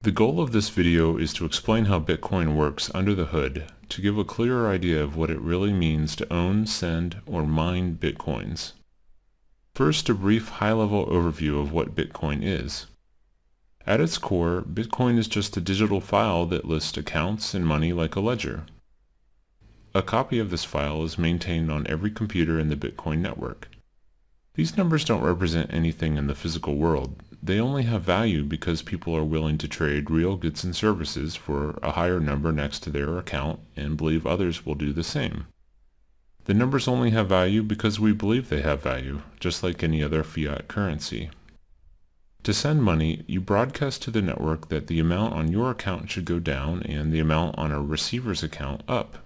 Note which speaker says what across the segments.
Speaker 1: The goal of this video is to explain how Bitcoin works under the hood to give a clearer idea of what it really means to own, send, or mine Bitcoins. First, a brief high-level overview of what Bitcoin is. At its core, Bitcoin is just a digital file that lists accounts and money like a ledger. A copy of this file is maintained on every computer in the Bitcoin network. These numbers don't represent anything in the physical world. They only have value because people are willing to trade real goods and services for a higher number next to their account and believe others will do the same. The numbers only have value because we believe they have value, just like any other fiat currency. To send money, you broadcast to the network that the amount on your account should go down and the amount on a receiver's account up.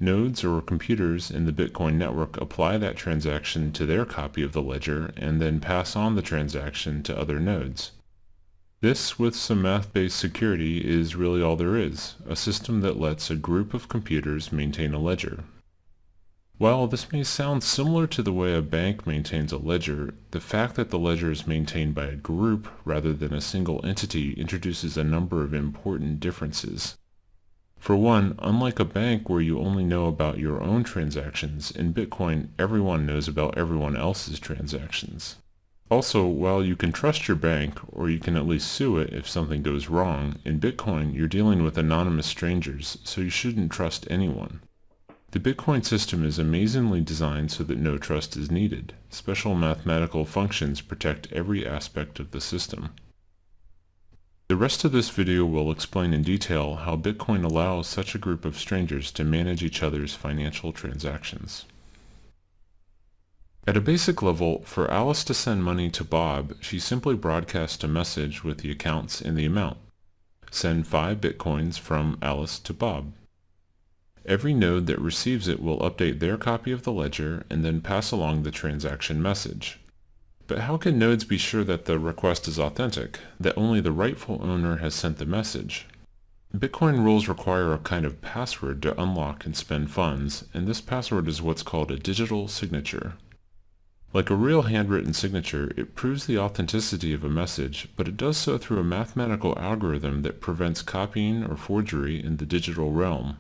Speaker 1: Nodes or computers in the Bitcoin network apply that transaction to their copy of the ledger and then pass on the transaction to other nodes. This, with some math-based security, is really all there is, a system that lets a group of computers maintain a ledger. While this may sound similar to the way a bank maintains a ledger, the fact that the ledger is maintained by a group rather than a single entity introduces a number of important differences. For one, unlike a bank where you only know about your own transactions, in Bitcoin everyone knows about everyone else's transactions. Also, while you can trust your bank, or you can at least sue it if something goes wrong, in Bitcoin you're dealing with anonymous strangers, so you shouldn't trust anyone. The Bitcoin system is amazingly designed so that no trust is needed. Special mathematical functions protect every aspect of the system. The rest of this video will explain in detail how Bitcoin allows such a group of strangers to manage each other's financial transactions. At a basic level, for Alice to send money to Bob, she simply broadcasts a message with the accounts and the amount. Send 5 Bitcoins from Alice to Bob. Every node that receives it will update their copy of the ledger and then pass along the transaction message. But how can nodes be sure that the request is authentic, that only the rightful owner has sent the message? Bitcoin rules require a kind of password to unlock and spend funds, and this password is what's called a digital signature. Like a real handwritten signature, it proves the authenticity of a message, but it does so through a mathematical algorithm that prevents copying or forgery in the digital realm.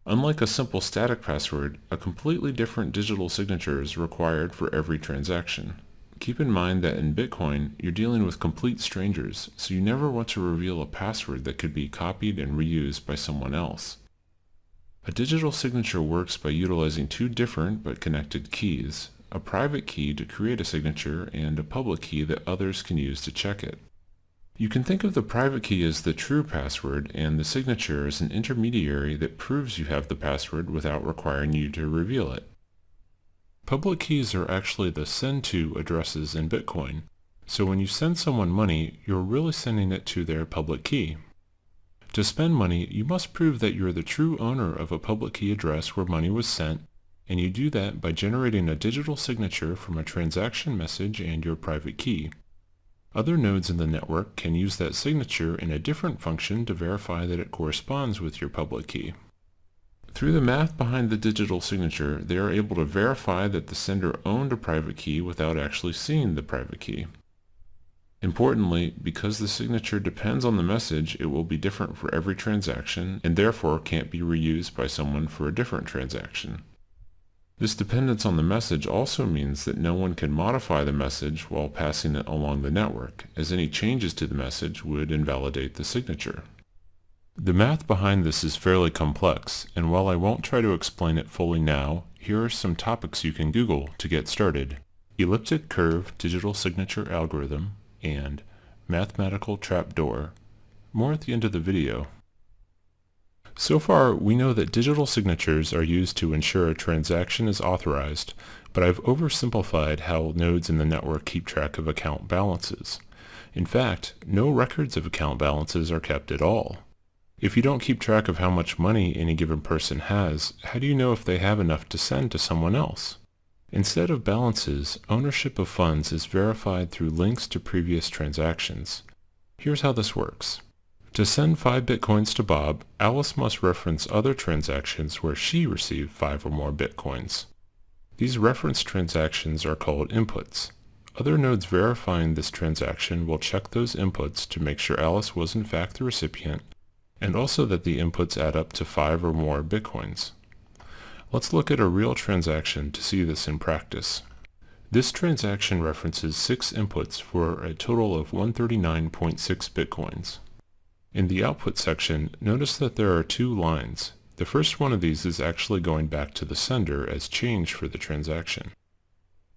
Speaker 1: Unlike a simple static password, a completely different digital signature is required for every transaction. Keep in mind that in Bitcoin, you're dealing with complete strangers, so you never want to reveal a password that could be copied and reused by someone else. A digital signature works by utilizing 2 different but connected keys, a private key to create a signature and a public key that others can use to check it. You can think of the private key as the true password and the signature as an intermediary that proves you have the password without requiring you to reveal it. Public keys are actually the send to addresses in Bitcoin, so when you send someone money, you're really sending it to their public key. To spend money, you must prove that you're the true owner of a public key address where money was sent, and you do that by generating a digital signature from a transaction message and your private key. Other nodes in the network can use that signature in a different function to verify that it corresponds with your public key. Through the math behind the digital signature, they are able to verify that the sender owned a private key without actually seeing the private key. Importantly, because the signature depends on the message, it will be different for every transaction and therefore can't be reused by someone for a different transaction. This dependence on the message also means that no one can modify the message while passing it along the network, as any changes to the message would invalidate the signature. The math behind this is fairly complex, and while I won't try to explain it fully now, here are some topics you can Google to get started: elliptic curve digital signature algorithm and mathematical trapdoor. More at the end of the video. So far, we know that digital signatures are used to ensure a transaction is authorized, but I've oversimplified how nodes in the network keep track of account balances. In fact, no records of account balances are kept at all. If you don't keep track of how much money any given person has, how do you know if they have enough to send to someone else? Instead of balances, ownership of funds is verified through links to previous transactions. Here's how this works. To send 5 Bitcoins to Bob, Alice must reference other transactions where she received 5 or more Bitcoins. These reference transactions are called inputs. Other nodes verifying this transaction will check those inputs to make sure Alice was in fact the recipient, and also that the inputs add up to 5 or more Bitcoins. Let's look at a real transaction to see this in practice. This transaction references 6 inputs for a total of 139.6 Bitcoins. In the output section, notice that there are 2 lines. The first one of these is actually going back to the sender as change for the transaction.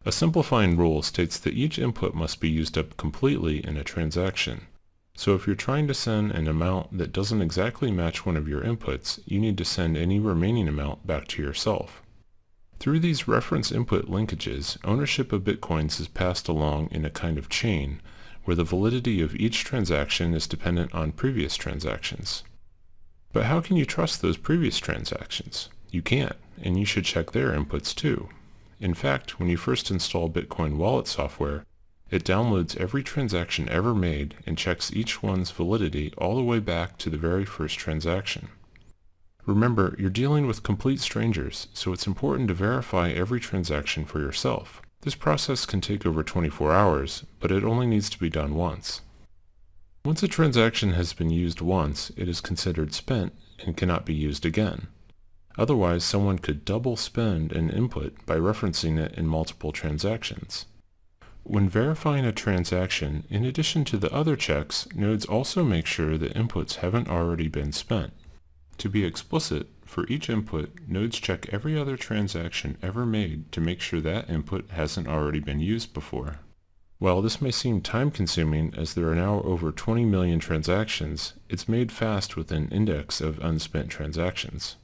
Speaker 1: A simplifying rule states that each input must be used up completely in a transaction. So if you're trying to send an amount that doesn't exactly match one of your inputs, you need to send any remaining amount back to yourself. Through these reference input linkages, ownership of Bitcoins is passed along in a kind of chain, where the validity of each transaction is dependent on previous transactions. But how can you trust those previous transactions? You can't, and you should check their inputs too. In fact, when you first install Bitcoin wallet software, it downloads every transaction ever made and checks each one's validity all the way back to the very first transaction. Remember, you're dealing with complete strangers, so it's important to verify every transaction for yourself. This process can take over 24 hours, but it only needs to be done once. Once a transaction has been used once, it is considered spent and cannot be used again. Otherwise, someone could double spend an input by referencing it in multiple transactions. When verifying a transaction, in addition to the other checks, nodes also make sure the inputs haven't already been spent. To be explicit, for each input, nodes check every other transaction ever made to make sure that input hasn't already been used before. While this may seem time-consuming as there are now over 20 million transactions, it's made fast with an index of unspent transactions.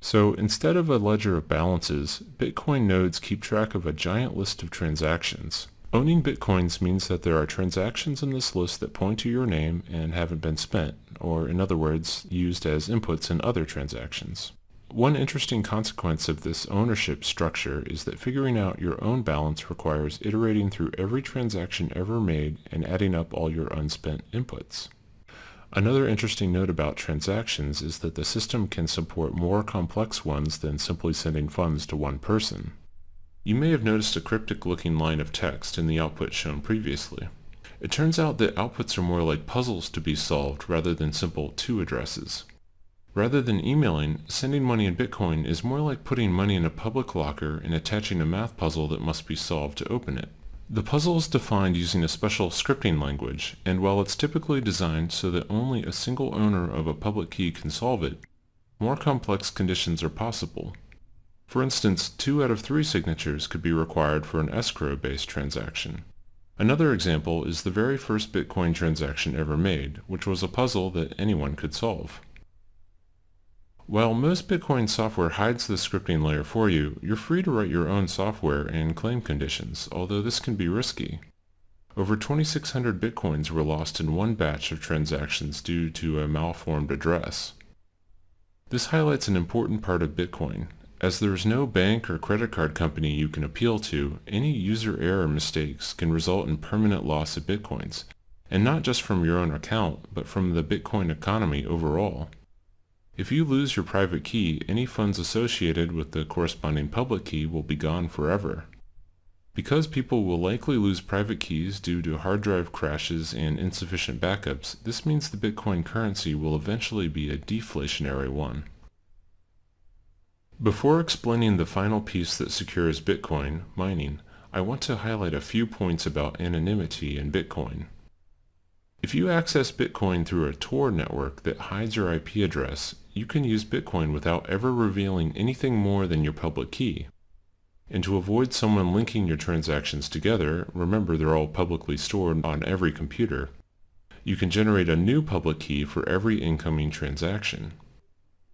Speaker 1: So instead of a ledger of balances, Bitcoin nodes keep track of a giant list of transactions. Owning Bitcoins means that there are transactions in this list that point to your name and haven't been spent, or in other words, used as inputs in other transactions. One interesting consequence of this ownership structure is that figuring out your own balance requires iterating through every transaction ever made and adding up all your unspent inputs. Another interesting note about transactions is that the system can support more complex ones than simply sending funds to one person. You may have noticed a cryptic-looking line of text in the output shown previously. It turns out that outputs are more like puzzles to be solved rather than simple to addresses. Rather than emailing, sending money in Bitcoin is more like putting money in a public locker and attaching a math puzzle that must be solved to open it. The puzzle is defined using a special scripting language, and while it's typically designed so that only a single owner of a public key can solve it, more complex conditions are possible. For instance, 2 out of 3 signatures could be required for an escrow-based transaction. Another example is the very first Bitcoin transaction ever made, which was a puzzle that anyone could solve. While most Bitcoin software hides the scripting layer for you, you're free to write your own software and claim conditions, although this can be risky. Over 2,600 Bitcoins were lost in one batch of transactions due to a malformed address. This highlights an important part of Bitcoin. As there is no bank or credit card company you can appeal to, any user error mistakes can result in permanent loss of Bitcoins, and not just from your own account, but from the Bitcoin economy overall. If you lose your private key, any funds associated with the corresponding public key will be gone forever. Because people will likely lose private keys due to hard drive crashes and insufficient backups, this means the Bitcoin currency will eventually be a deflationary one. Before explaining the final piece that secures Bitcoin, mining, I want to highlight a few points about anonymity in Bitcoin. If you access Bitcoin through a Tor network that hides your IP address, you can use Bitcoin without ever revealing anything more than your public key. And to avoid someone linking your transactions together, remember they're all publicly stored on every computer, you can generate a new public key for every incoming transaction.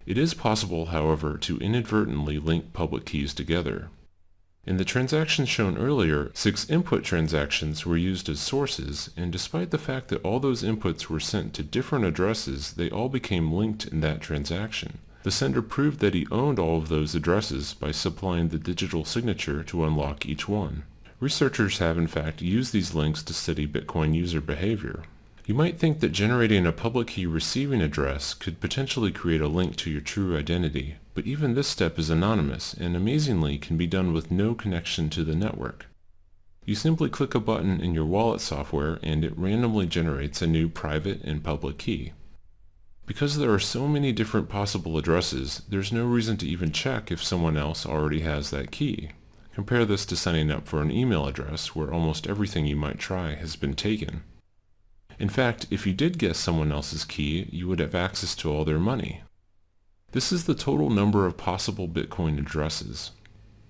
Speaker 1: It is possible, however, to inadvertently link public keys together. In the transactions shown earlier, 6 input transactions were used as sources, and despite the fact that all those inputs were sent to different addresses, they all became linked in that transaction. The sender proved that he owned all of those addresses by supplying the digital signature to unlock each one. Researchers have in fact used these links to study Bitcoin user behavior. You might think that generating a public key receiving address could potentially create a link to your true identity, but even this step is anonymous and amazingly can be done with no connection to the network. You simply click a button in your wallet software and it randomly generates a new private and public key. Because there are so many different possible addresses, there's no reason to even check if someone else already has that key. Compare this to signing up for an email address where almost everything you might try has been taken. In fact, if you did guess someone else's key, you would have access to all their money. This is the total number of possible Bitcoin addresses.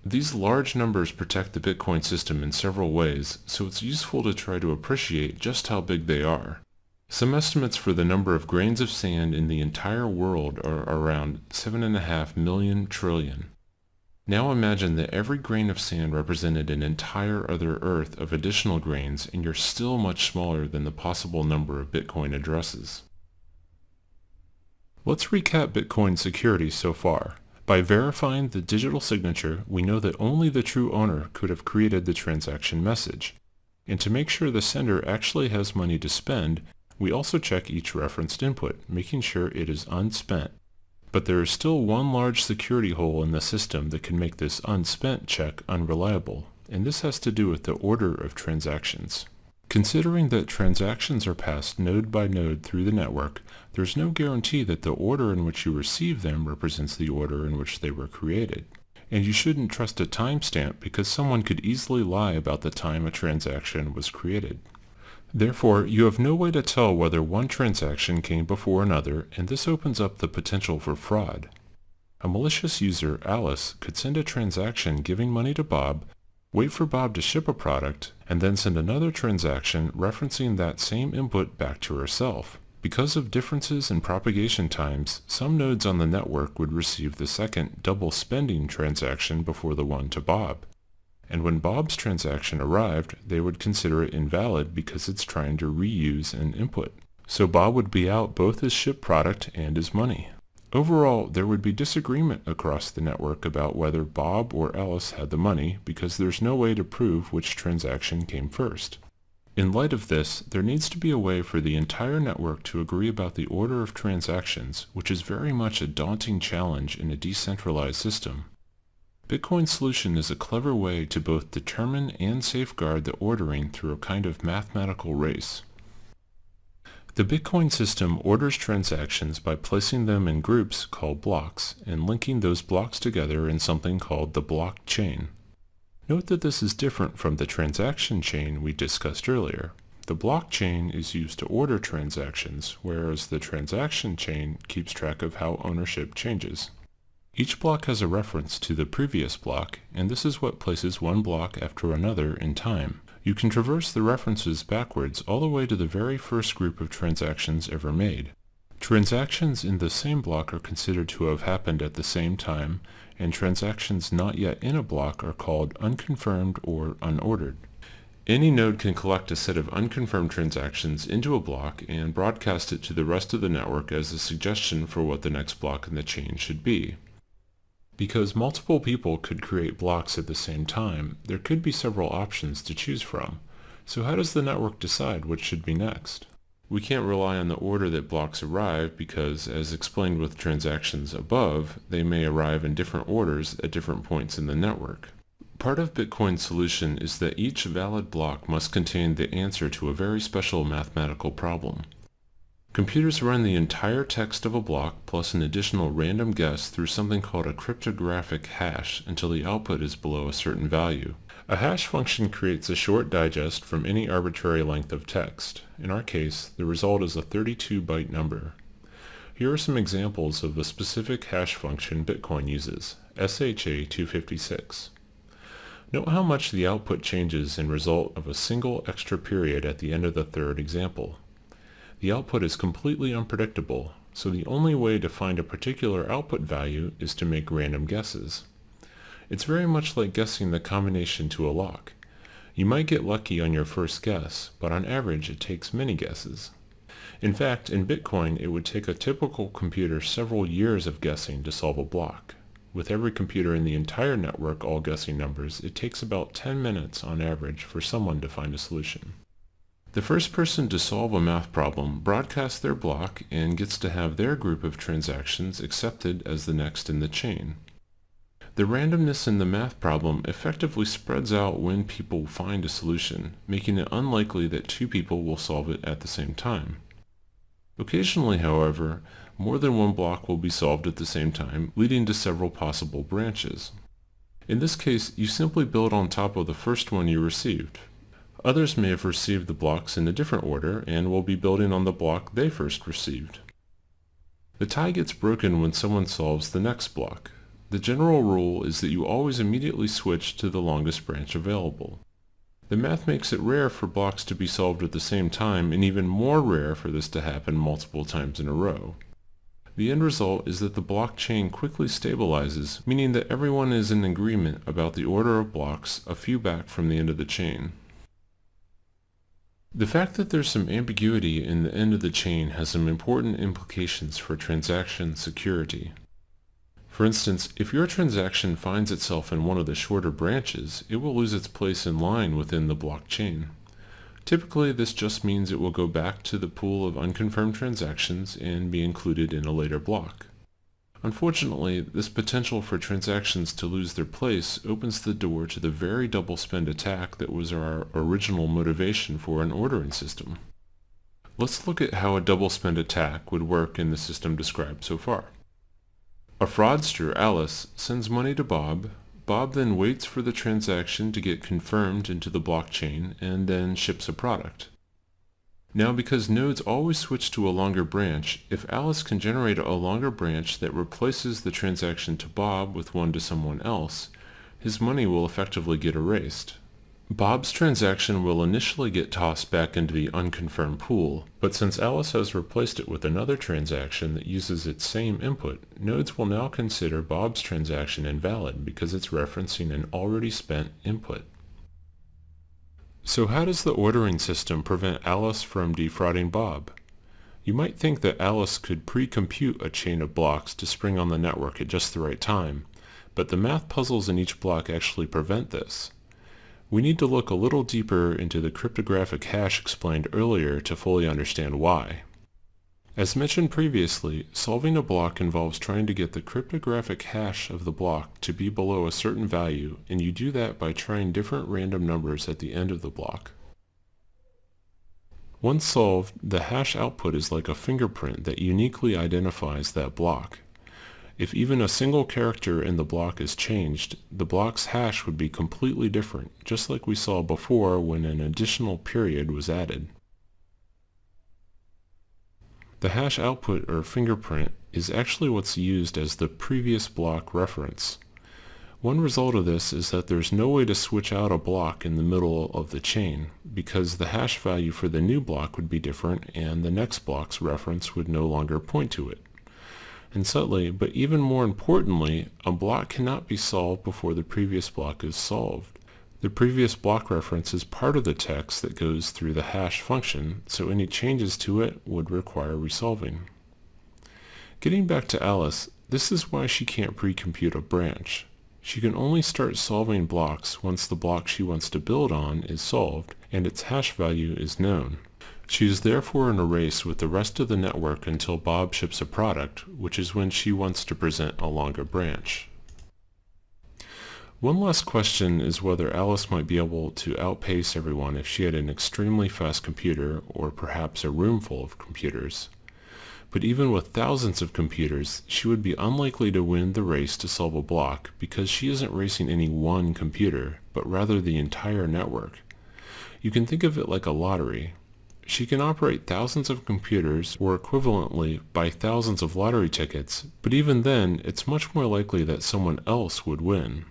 Speaker 1: These large numbers protect the Bitcoin system in several ways, so it's useful to try to appreciate just how big they are. Some estimates for the number of grains of sand in the entire world are around 7.5 million trillion. Now imagine that every grain of sand represented an entire other Earth of additional grains, and you're still much smaller than the possible number of Bitcoin addresses. Let's recap Bitcoin security so far. By verifying the digital signature, we know that only the true owner could have created the transaction message. And to make sure the sender actually has money to spend, we also check each referenced input, making sure it is unspent. But there is still one large security hole in the system that can make this unspent check unreliable, and this has to do with the order of transactions. Considering that transactions are passed node by node through the network, there's no guarantee that the order in which you receive them represents the order in which they were created. And you shouldn't trust a timestamp because someone could easily lie about the time a transaction was created. Therefore, you have no way to tell whether one transaction came before another, and this opens up the potential for fraud. A malicious user, Alice, could send a transaction giving money to Bob, wait for Bob to ship a product, and then send another transaction referencing that same input back to herself. Because of differences in propagation times, some nodes on the network would receive the second double spending transaction before the one to Bob. And when Bob's transaction arrived, they would consider it invalid because it's trying to reuse an input. So Bob would be out both his shipped product and his money. Overall, there would be disagreement across the network about whether Bob or Alice had the money because there's no way to prove which transaction came first. In light of this, there needs to be a way for the entire network to agree about the order of transactions, which is very much a daunting challenge in a decentralized system. Bitcoin's solution is a clever way to both determine and safeguard the ordering through a kind of mathematical race. The Bitcoin system orders transactions by placing them in groups called blocks and linking those blocks together in something called the blockchain. Note that this is different from the transaction chain we discussed earlier. The blockchain is used to order transactions, whereas the transaction chain keeps track of how ownership changes. Each block has a reference to the previous block, and this is what places one block after another in time. You can traverse the references backwards all the way to the very first group of transactions ever made. Transactions in the same block are considered to have happened at the same time, and transactions not yet in a block are called unconfirmed or unordered. Any node can collect a set of unconfirmed transactions into a block and broadcast it to the rest of the network as a suggestion for what the next block in the chain should be. Because multiple people could create blocks at the same time, there could be several options to choose from. So how does the network decide what should be next? We can't rely on the order that blocks arrive because, as explained with transactions above, they may arrive in different orders at different points in the network. Part of Bitcoin's solution is that each valid block must contain the answer to a very special mathematical problem. Computers run the entire text of a block plus an additional random guess through something called a cryptographic hash until the output is below a certain value. A hash function creates a short digest from any arbitrary length of text. In our case, the result is a 32-byte number. Here are some examples of a specific hash function Bitcoin uses, SHA-256. Note how much the output changes in result of a single extra period at the end of the third example. The output is completely unpredictable, so the only way to find a particular output value is to make random guesses. It's very much like guessing the combination to a lock. You might get lucky on your first guess, but on average it takes many guesses. In fact, in Bitcoin, it would take a typical computer several years of guessing to solve a block. With every computer in the entire network all guessing numbers, it takes about 10 minutes on average for someone to find a solution. The first person to solve a math problem broadcasts their block and gets to have their group of transactions accepted as the next in the chain. The randomness in the math problem effectively spreads out when people find a solution, making it unlikely that two people will solve it at the same time. Occasionally, however, more than one block will be solved at the same time, leading to several possible branches. In this case, you simply build on top of the first one you received. Others may have received the blocks in a different order and will be building on the block they first received. The tie gets broken when someone solves the next block. The general rule is that you always immediately switch to the longest branch available. The math makes it rare for blocks to be solved at the same time, and even more rare for this to happen multiple times in a row. The end result is that the block chain quickly stabilizes, meaning that everyone is in agreement about the order of blocks a few back from the end of the chain. The fact that there's some ambiguity in the end of the chain has some important implications for transaction security. For instance, if your transaction finds itself in one of the shorter branches, it will lose its place in line within the block chain. Typically, this just means it will go back to the pool of unconfirmed transactions and be included in a later block. Unfortunately, this potential for transactions to lose their place opens the door to the very double-spend attack that was our original motivation for an ordering system. Let's look at how a double-spend attack would work in the system described so far. A fraudster, Alice, sends money to Bob. Bob then waits for the transaction to get confirmed into the blockchain and then ships a product. Now, because nodes always switch to a longer branch, if Alice can generate a longer branch that replaces the transaction to Bob with one to someone else, his money will effectively get erased. Bob's transaction will initially get tossed back into the unconfirmed pool, but since Alice has replaced it with another transaction that uses its same input, nodes will now consider Bob's transaction invalid because it's referencing an already spent input. So how does the ordering system prevent Alice from defrauding Bob? You might think that Alice could pre-compute a chain of blocks to spring on the network at just the right time, but the math puzzles in each block actually prevent this. We need to look a little deeper into the cryptographic hash explained earlier to fully understand why. As mentioned previously, solving a block involves trying to get the cryptographic hash of the block to be below a certain value, and you do that by trying different random numbers at the end of the block. Once solved, the hash output is like a fingerprint that uniquely identifies that block. If even a single character in the block is changed, the block's hash would be completely different, just like we saw before when an additional period was added. The hash output or fingerprint is actually what's used as the previous block reference. One result of this is that there's no way to switch out a block in the middle of the chain, because the hash value for the new block would be different and the next block's reference would no longer point to it. And subtly, but even more importantly, a block cannot be solved before the previous block is solved. The previous block reference is part of the text that goes through the hash function, so any changes to it would require resolving. Getting back to Alice, this is why she can't pre-compute a branch. She can only start solving blocks once the block she wants to build on is solved and its hash value is known. She is therefore in a race with the rest of the network until Bob ships a product, which is when she wants to present a longer branch. One last question is whether Alice might be able to outpace everyone if she had an extremely fast computer or perhaps a room full of computers. But even with thousands of computers, she would be unlikely to win the race to solve a block because she isn't racing any one computer, but rather the entire network. You can think of it like a lottery. She can operate thousands of computers, or equivalently buy thousands of lottery tickets, but even then, it's much more likely that someone else would win.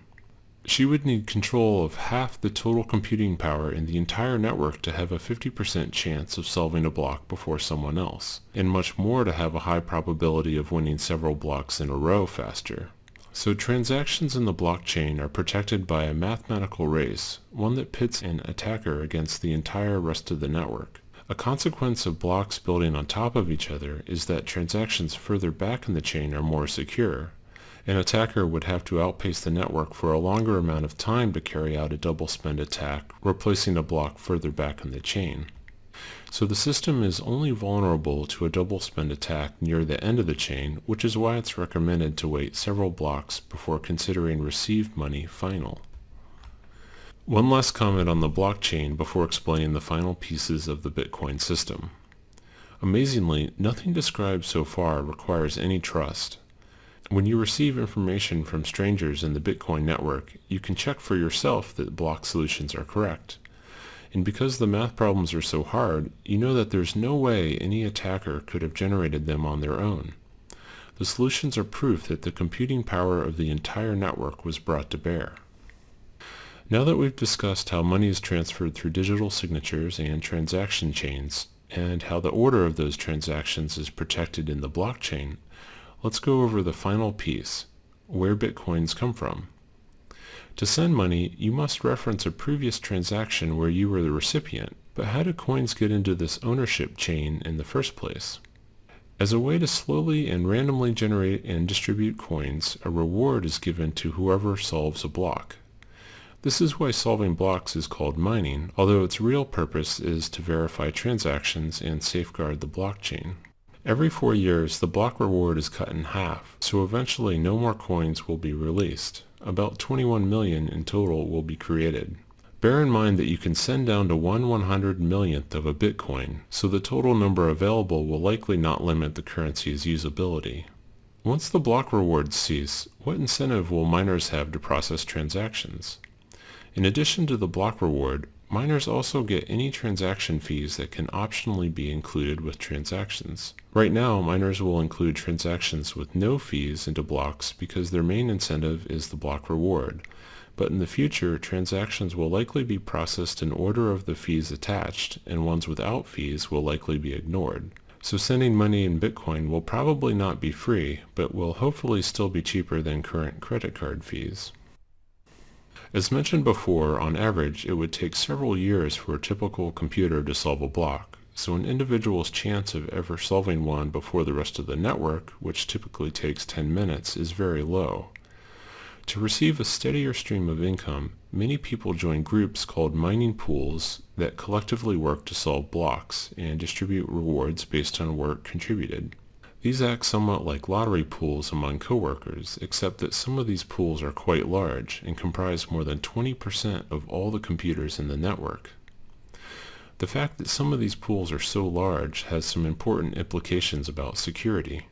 Speaker 1: She would need control of half the total computing power in the entire network to have a 50% chance of solving a block before someone else, and much more to have a high probability of winning several blocks in a row faster. So transactions in the blockchain are protected by a mathematical race, one that pits an attacker against the entire rest of the network. A consequence of blocks building on top of each other is that transactions further back in the chain are more secure. An attacker would have to outpace the network for a longer amount of time to carry out a double spend attack, replacing a block further back in the chain. So the system is only vulnerable to a double spend attack near the end of the chain, which is why it's recommended to wait several blocks before considering received money final. One last comment on the blockchain before explaining the final pieces of the Bitcoin system. Amazingly, nothing described so far requires any trust. When you receive information from strangers in the Bitcoin network, you can check for yourself that block solutions are correct. And because the math problems are so hard, you know that there's no way any attacker could have generated them on their own. The solutions are proof that the computing power of the entire network was brought to bear. Now that we've discussed how money is transferred through digital signatures and transaction chains, and how the order of those transactions is protected in the blockchain, let's go over the final piece, where Bitcoins come from. To send money, you must reference a previous transaction where you were the recipient, but how do coins get into this ownership chain in the first place? As a way to slowly and randomly generate and distribute coins, a reward is given to whoever solves a block. This is why solving blocks is called mining, although its real purpose is to verify transactions and safeguard the blockchain. Every 4 years, the block reward is cut in half, so eventually no more coins will be released. About 21 million in total will be created. Bear in mind that you can send down to 1/100 millionth of a Bitcoin, so the total number available will likely not limit the currency's usability. Once the block rewards cease, what incentive will miners have to process transactions? In addition to the block reward, miners also get any transaction fees that can optionally be included with transactions. Right now, miners will include transactions with no fees into blocks because their main incentive is the block reward. But in the future, transactions will likely be processed in order of the fees attached, and ones without fees will likely be ignored. So sending money in Bitcoin will probably not be free, but will hopefully still be cheaper than current credit card fees. As mentioned before, on average, it would take several years for a typical computer to solve a block, so an individual's chance of ever solving one before the rest of the network, which typically takes 10 minutes, is very low. To receive a steadier stream of income, many people join groups called mining pools that collectively work to solve blocks and distribute rewards based on work contributed. These act somewhat like lottery pools among coworkers, except that some of these pools are quite large and comprise more than 20% of all the computers in the network. The fact that some of these pools are so large has some important implications about security.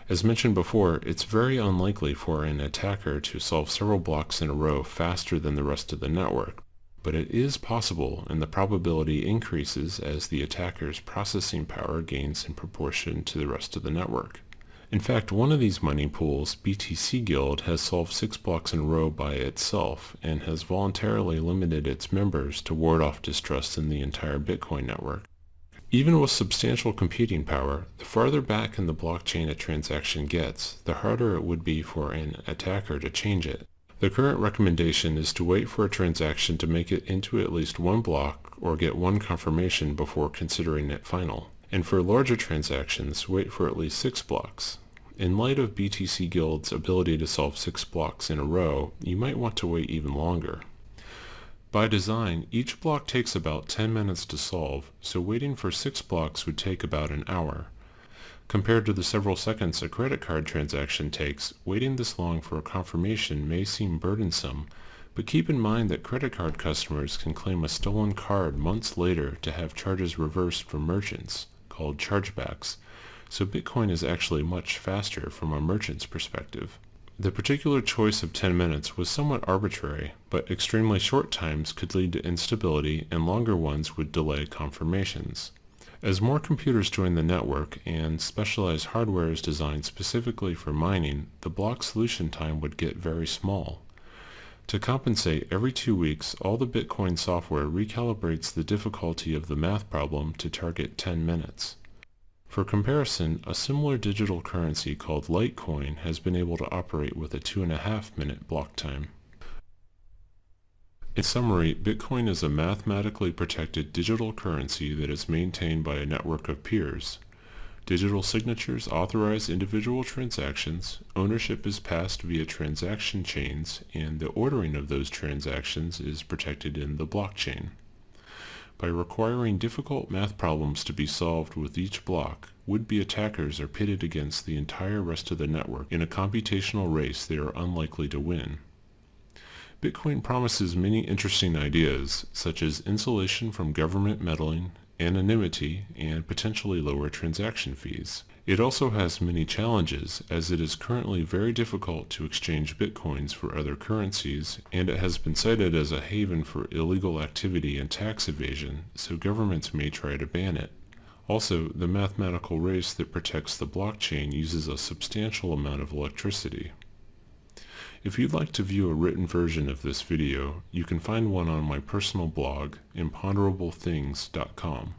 Speaker 1: As mentioned before, it's very unlikely for an attacker to solve several blocks in a row faster than the rest of the network, but it is possible, and the probability increases as the attacker's processing power gains in proportion to the rest of the network. In fact, one of these mining pools, BTC Guild, has solved 6 blocks in a row by itself and has voluntarily limited its members to ward off distrust in the entire Bitcoin network. Even with substantial computing power, the farther back in the blockchain a transaction gets, the harder it would be for an attacker to change it. The current recommendation is to wait for a transaction to make it into at least one block or get one confirmation before considering it final. And for larger transactions, wait for at least 6 blocks. In light of BTC Guild's ability to solve 6 blocks in a row, you might want to wait even longer. By design, each block takes about 10 minutes to solve, so waiting for 6 blocks would take about an hour. Compared to the several seconds a credit card transaction takes, waiting this long for a confirmation may seem burdensome, but keep in mind that credit card customers can claim a stolen card months later to have charges reversed from merchants, called chargebacks, so Bitcoin is actually much faster from a merchant's perspective. The particular choice of 10 minutes was somewhat arbitrary, but extremely short times could lead to instability and longer ones would delay confirmations. As more computers join the network and specialized hardware is designed specifically for mining, the block solution time would get very small. To compensate, every 2 weeks, all the Bitcoin software recalibrates the difficulty of the math problem to target 10 minutes. For comparison, a similar digital currency called Litecoin has been able to operate with a 2.5-minute block time. In summary, Bitcoin is a mathematically protected digital currency that is maintained by a network of peers. Digital signatures authorize individual transactions, ownership is passed via transaction chains, and the ordering of those transactions is protected in the blockchain. By requiring difficult math problems to be solved with each block, would-be attackers are pitted against the entire rest of the network in a computational race they are unlikely to win. Bitcoin promises many interesting ideas, such as insulation from government meddling, anonymity, and potentially lower transaction fees. It also has many challenges, as it is currently very difficult to exchange bitcoins for other currencies, and it has been cited as a haven for illegal activity and tax evasion, so governments may try to ban it. Also, the mathematical race that protects the blockchain uses a substantial amount of electricity. If you'd like to view a written version of this video, you can find one on my personal blog, imponderableThings.com.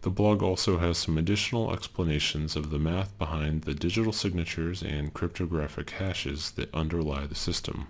Speaker 1: The blog also has some additional explanations of the math behind the digital signatures and cryptographic hashes that underlie the system.